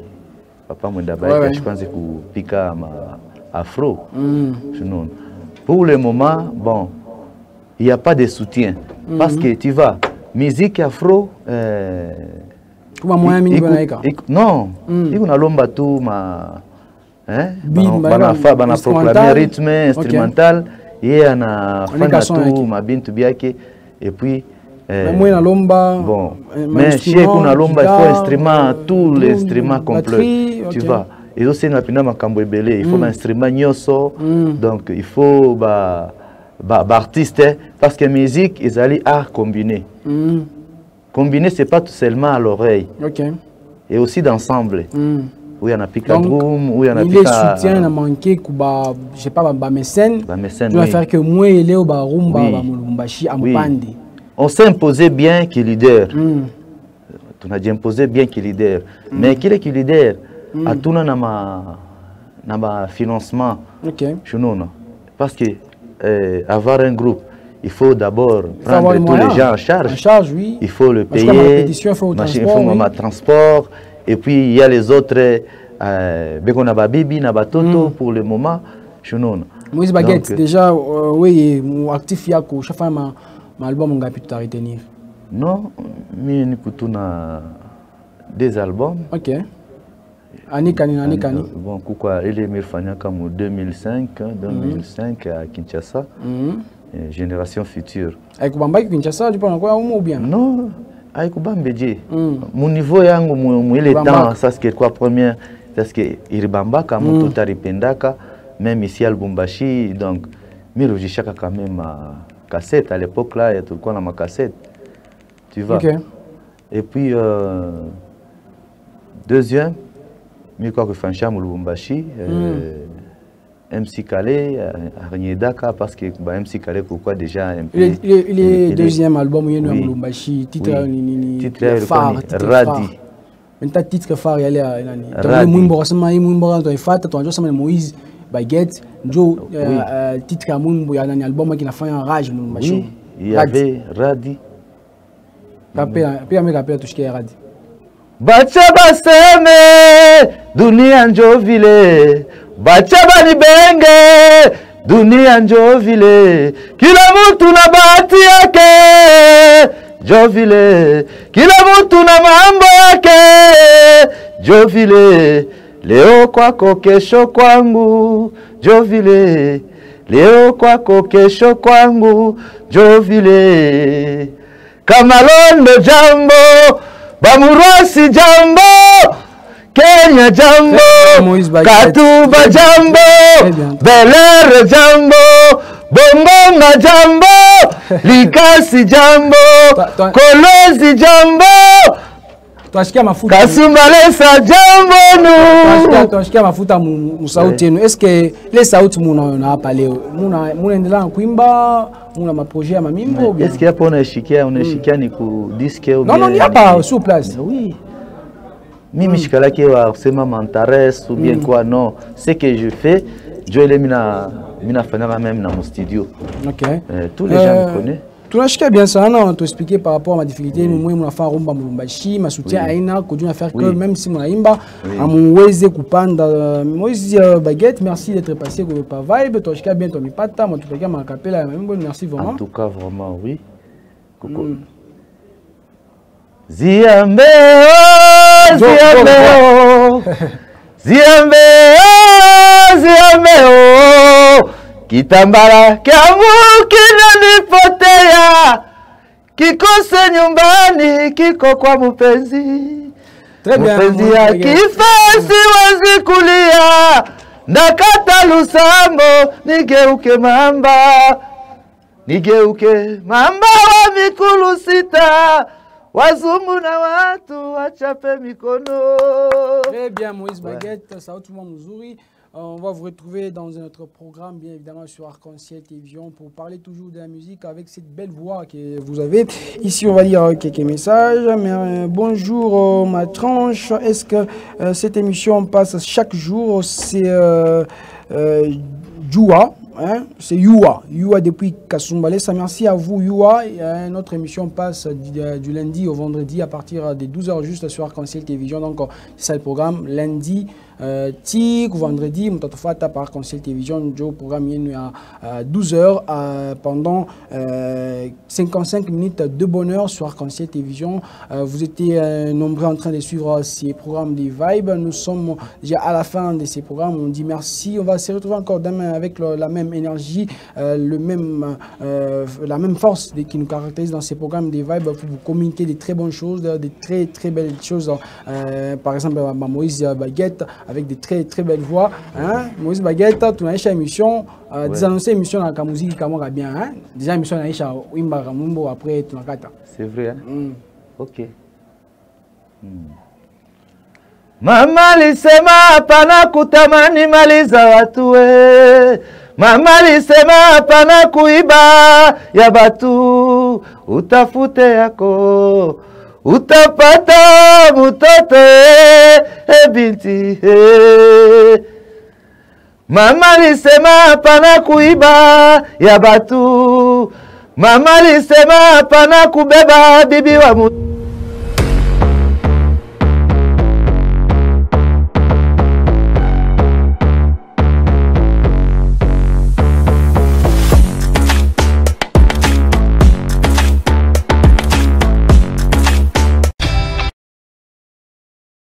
papa Mwendabaïka, je pense kupika afro. Pour le moment, bon, il n'y a pas de soutien. Parce que tu vois, musique afro... non, il y a lomba tout ma... Bana proclamé rythme instrumental, il y a un tout ma bintu biake, et puis... Bon, mais chez kuna lomba, il faut instrument, tout l'instrument complet, tu vois. Et aussi, il faut un instrument nyoso, donc il faut artiste, parce que musique, ils allaient art combiné. Combiné, ce n'est pas tout seulement à l'oreille, et aussi d'ensemble. Où il y en a pika boom, où il y en a pika... Il est soutien, il a manqué, je sais pas, mécène. Tu vas faire que moi, il est au barumba, mulumbashi, ampandi. On s'est imposé bien qu'il leader. On a dit imposé bien qu'il leader. Mais qu'il est leader, à tout le monde financement. Parce que avoir un groupe, il faut d'abord prendre tous les gens en charge. Oui. Il faut le payer. Il faut le transport. Et puis il y a les autres, Bibi, Nabatoto pour le moment. Moïse Baguette, déjà, oui, actif Yako, chaque fois, mon album, on a pu retenir. Non, mais nous avons des albums. Ok. Année Kani. Bon, pourquoi il est Mirfanyaka en 2005 à Kinshasa. Génération future. Avec Bambaï Kinshasa, tu penses quoi ou bien? Non, avec Bambedji. Mon niveau est il est temps, ça c'est quoi première, parce que Iribamba comme tout Taripendaka, même ici à Lubumbashi, donc Mirojishaka quand même cassette à l'époque là, il y a tout quoi dans ma cassette. Tu vois. Et puis deuxième, Mirko que Fancham Lubumbashi. MC Calais, Arniedaka, parce que MC Calais, pourquoi déjà il est deuxième album, il y a un Lubumbashi, titre phare. Radi. Maintenant, titre phare, il y a un Moïse Baguette, Joe, titre à Mumbo, il y a un album qui a fait un rage. Oui, il y avait Radi. Puis, il y a tout ce qui est Radi. Bacha baseme, dunia njovile. Bacha bani benge, dunia njovile. Kila mtu na bahati yake, jovile. Kila mtu na mambo yake, jovile. Leo kwako kesho kwangu, jovile. Leo kwako kesho kwangu, jovile. Kamalondo jambo, Bamurosi jambo, Kenya jambo, Katuba jambo, Belere jambo, Bongonga jambo, Likasi jambo, Kolozi jambo, Kasumbalesa jambo nu. Tuashikia mafuta musauti yenu. Est-ce que les sauti muna hapa leo? Muna endelea kuimba, muna maprojet ya mamimbo? Est-ce qu'il y a pas unashikia ni ku disque ou bien? Non, il n'y a pas sur place. Oui. Mimi shikalaki wa kusema m'intéresse ou bien quoi, non. Ce que je fais, Joe le mina fanyaka même dans mon studio. OK. Tous les gens me connaissent. Tunashikia bien sana, on t'a expliqué par rapport à ma difficulté, nous muna fa rumba mulumbashi, ma soutien aina, kujuna faire que même si muna imba, amuweze kupanda. Moïse Baguette, merci d'être passé par Vibe, tunashikia bien ton mipata, moi tu ma capella, merci vraiment. En tout cas vraiment oui. Coucou. Ziambe Kitambala kiamu kinanipotea, kikose nyumbani, kiko kwa mpenzi. Mpenzi akifa siwezi kulia, nakata lusambo, nigeuke mamba wa mikulu sita, wazungu na watu wachape mikono. Très bien Moïse Baguette, ça va tout le monde Muzuri. On va vous retrouver dans un autre programme, bien évidemment, sur Arc-en-Ciel Télévision, pour parler toujours de la musique avec cette belle voix que vous avez. Ici, on va lire quelques messages. Mais, bonjour, ma tranche. Est-ce que cette émission passe chaque jour? C'est Joua. Hein? C'est Youa depuis Kasumbalé. Merci à vous, Youa. Notre émission passe du lundi au vendredi à partir de 12h juste sur Arc-en-Ciel Télévision. Donc, c'est ça le programme. Lundi ti vendredi mutatofata par Arc-en-Ciel Télévision jo programme yenu à 12h pendant 55 minutes de bonheur sur Arc-en-Ciel Télévision. Vous étiez nombreux en train de suivre ces programmes des Vibes. Nous sommes déjà à la fin de ces programmes. On dit merci. On va se retrouver encore demain avec la même énergie, la même force qui nous caractérise dans ces programmes des Vibes pour vous communiquer des très bonnes choses, des très très belles choses. Par exemple, Moïse Baguette avec des très très belles voix. Hein? Moïse Baguette, tu as une émission, des annoncés émissions dans la musique, comment bien. Hein? Déjà émission dans la Wimba Ramumbo après tu n'as. C'est vrai. Hein? Ok. Mama lisema pana kutamani mali za watu we. Mama lisema pana kuiba ya batu. Utafute yako utapata mtoto binti. Mama lisema pana kuiba ya batu. Mama lisema pana kubeba bibi wa mtu.